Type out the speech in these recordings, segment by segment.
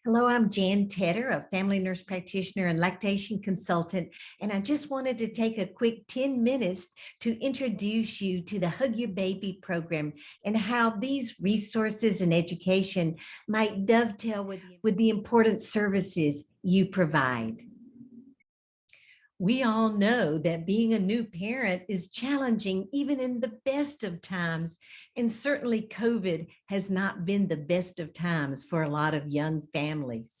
Hello, I'm Jan Tedder, a family nurse practitioner and lactation consultant. And I just wanted to take a quick 10 minutes to introduce you to the Hug Your Baby program and how these resources and education might dovetail with the important services you provide. We all know that being a new parent is challenging even in the best of times. And certainly, COVID has not been the best of times for a lot of young families.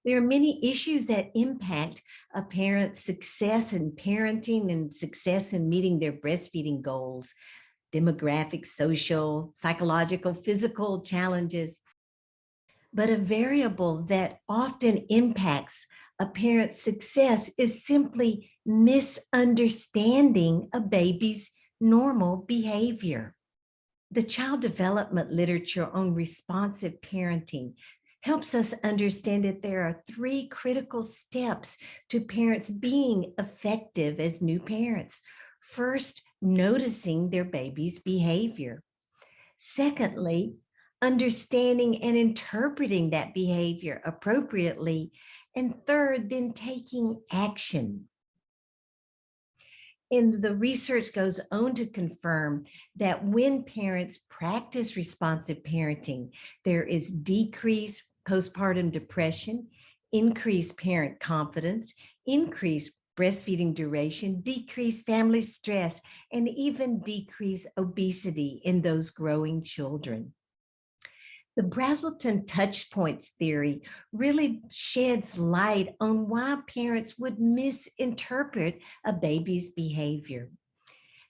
There are many issues that impact a parent's success in parenting and success in meeting their breastfeeding goals: demographic, social, psychological, physical challenges. But a variable that often impacts a parent's success is simply misunderstanding a baby's normal behavior. The child development literature on responsive parenting helps us understand that there are three critical steps to parents being effective as new parents. First, noticing their baby's behavior. Secondly, understanding and interpreting that behavior appropriately. And third, then taking action. And the research goes on to confirm that when parents practice responsive parenting, there is decreased postpartum depression, increased parent confidence, increased breastfeeding duration, decreased family stress, and even decreased obesity in those growing children. The Brazelton touchpoints theory really sheds light on why parents would misinterpret a baby's behavior.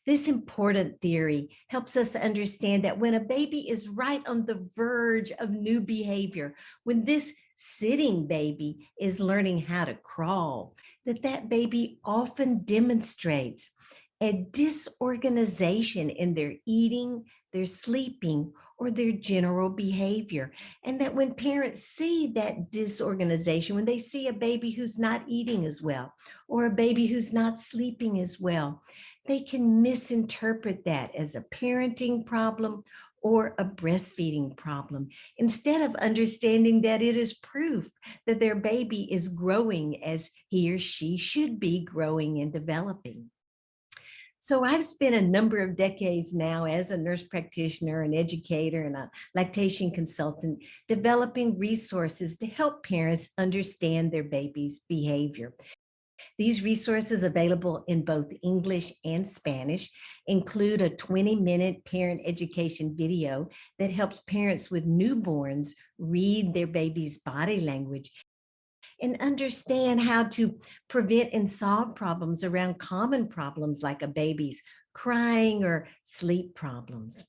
This important theory helps us understand that when a baby is right on the verge of new behavior, when this sitting baby is learning how to crawl, that baby often demonstrates a disorganization in their eating, their sleeping, or their general behavior. And that when parents see that disorganization, when they see a baby who's not eating as well, or a baby who's not sleeping as well, they can misinterpret that as a parenting problem or a breastfeeding problem, instead of understanding that it is proof that their baby is growing as he or she should be growing and developing. So I've spent a number of decades now as a nurse practitioner, an educator, and a lactation consultant developing resources to help parents understand their baby's behavior. These resources, available in both English and Spanish, include a 20-minute parent education video that helps parents with newborns read their baby's body language and understand how to prevent and solve problems around common problems like a baby's crying or sleep problems.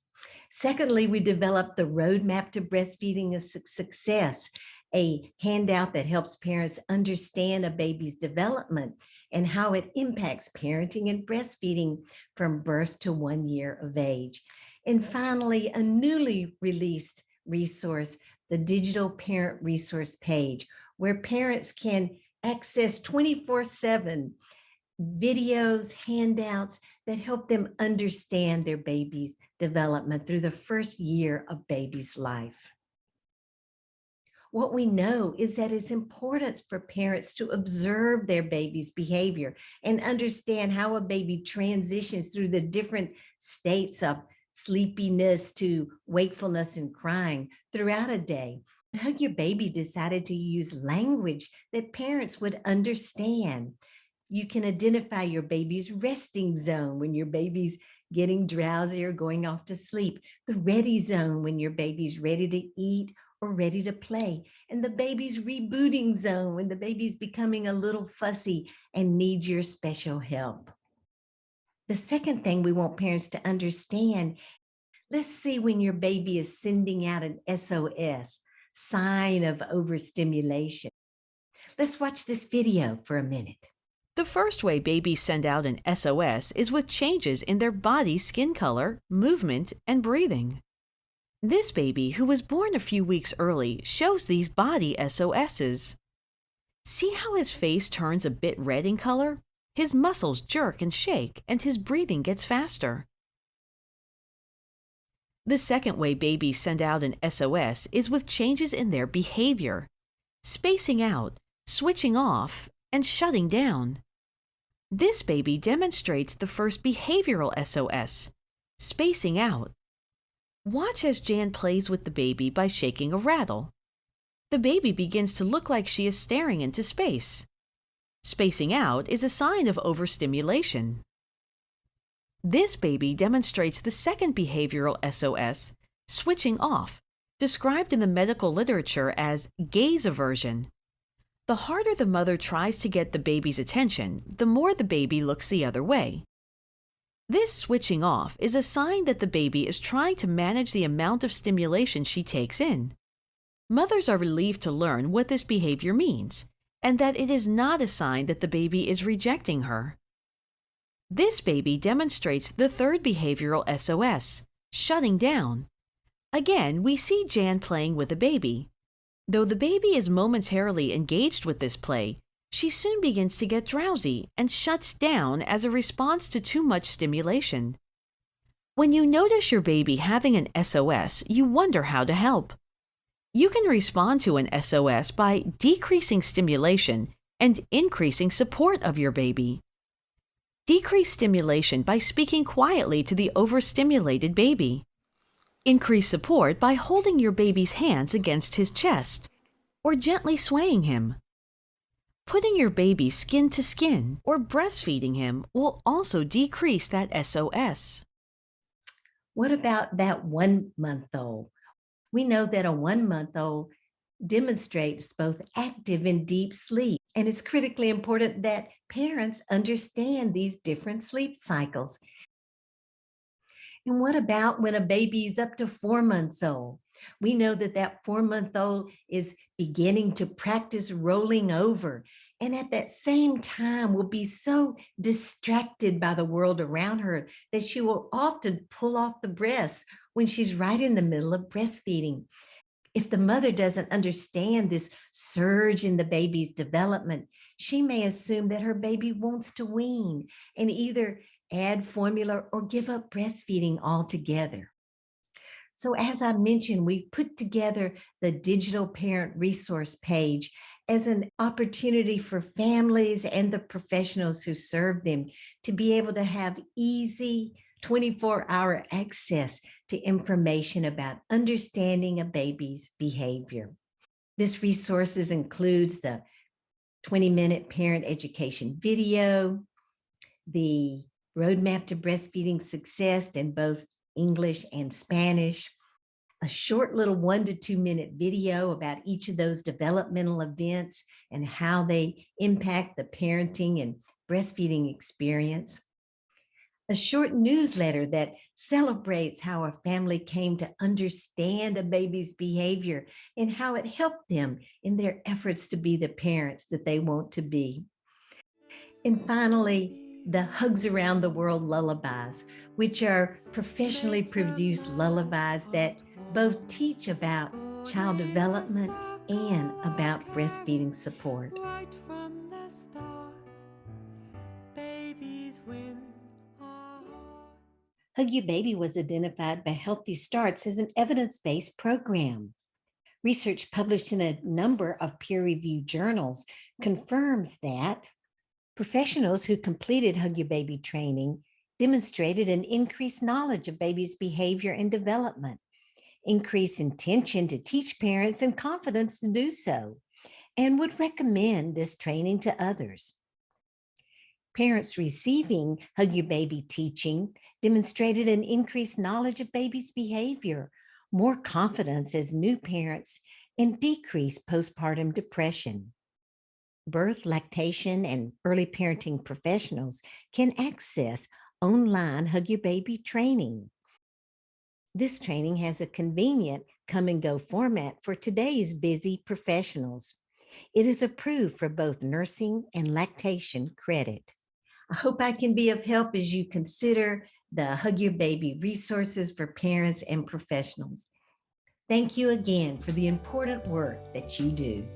Secondly, we developed the Roadmap to Breastfeeding Success, a handout that helps parents understand a baby's development and how it impacts parenting and breastfeeding from birth to 1 year of age. And finally, a newly released resource, the Digital Parent Resource Page, where parents can access 24/7 videos, handouts that help them understand their baby's development through the first year of baby's life. What we know is that it's important for parents to observe their baby's behavior and understand how a baby transitions through the different states of sleepiness to wakefulness and crying throughout a day. Hug Your Baby decided to use language that parents would understand. You can identify your baby's resting zone when your baby's getting drowsy or going off to sleep, the ready zone when your baby's ready to eat or ready to play, and the baby's rebooting zone when the baby's becoming a little fussy and needs your special help. The second thing we want parents to understand, let's see when your baby is sending out an SOS, sign of overstimulation. Let's watch this video for a minute. The first way babies send out an SOS is with changes in their body's skin color, movement, and breathing. This baby, who was born a few weeks early, shows these body SOSs. See how his face turns a bit red in color? His muscles jerk and shake, and his breathing gets faster. The second way babies send out an SOS is with changes in their behavior, spacing out, switching off, and shutting down. This baby demonstrates the first behavioral SOS, spacing out. Watch as Jan plays with the baby by shaking a rattle. The baby begins to look like she is staring into space. Spacing out is a sign of overstimulation. This baby demonstrates the second behavioral SOS, switching off, described in the medical literature as gaze aversion. The harder the mother tries to get the baby's attention, the more the baby looks the other way. This switching off is a sign that the baby is trying to manage the amount of stimulation she takes in. Mothers are relieved to learn what this behavior means, and that it is not a sign that the baby is rejecting her. This baby demonstrates the third behavioral SOS, shutting down. Again, we see Jan playing with a baby. Though the baby is momentarily engaged with this play, she soon begins to get drowsy and shuts down as a response to too much stimulation. When you notice your baby having an SOS, you wonder how to help. You can respond to an SOS by decreasing stimulation and increasing support of your baby. Decrease stimulation by speaking quietly to the overstimulated baby. Increase support by holding your baby's hands against his chest or gently swaying him. Putting your baby skin to skin or breastfeeding him will also decrease that SOS. What about that 1-month-old? We know that a 1-month-old demonstrates both active and deep sleep, and it's critically important that parents understand these different sleep cycles. And what about when a baby is up to 4 months old? We know that that 4-month-old is beginning to practice rolling over, and at that same time will be so distracted by the world around her that she will often pull off the breast when she's right in the middle of breastfeeding. If the mother doesn't understand this surge in the baby's development, she may assume that her baby wants to wean and either add formula or give up breastfeeding altogether. So as I mentioned, we put together the digital parent resource page as an opportunity for families and the professionals who serve them to be able to have easy 24-hour access to information about understanding a baby's behavior. This resources includes the 20-minute parent education video, the roadmap to breastfeeding success in both English and Spanish, a short little 1 to 2 minute video about each of those developmental events and how they impact the parenting and breastfeeding experience, a short newsletter that celebrates how a family came to understand a baby's behavior and how it helped them in their efforts to be the parents that they want to be. And finally, the Hugs Around the World lullabies, which are professionally produced lullabies that both teach about child development and about breastfeeding support. Right from the start, babies win our heart. Hug Your Baby was identified by Healthy Starts as an evidence-based program. Research published in a number of peer-reviewed journals confirms that professionals who completed Hug Your Baby training demonstrated an increased knowledge of babies' behavior and development, increased intention to teach parents and confidence to do so, and would recommend this training to others. Parents receiving Hug Your Baby teaching demonstrated an increased knowledge of babies' behavior, more confidence as new parents, and decreased postpartum depression. Birth, lactation, and early parenting professionals can access online Hug Your Baby training. This training has a convenient come-and-go format for today's busy professionals. It is approved for both nursing and lactation credit. I hope I can be of help as you consider the Hug Your Baby resources for parents and professionals. Thank you again for the important work that you do.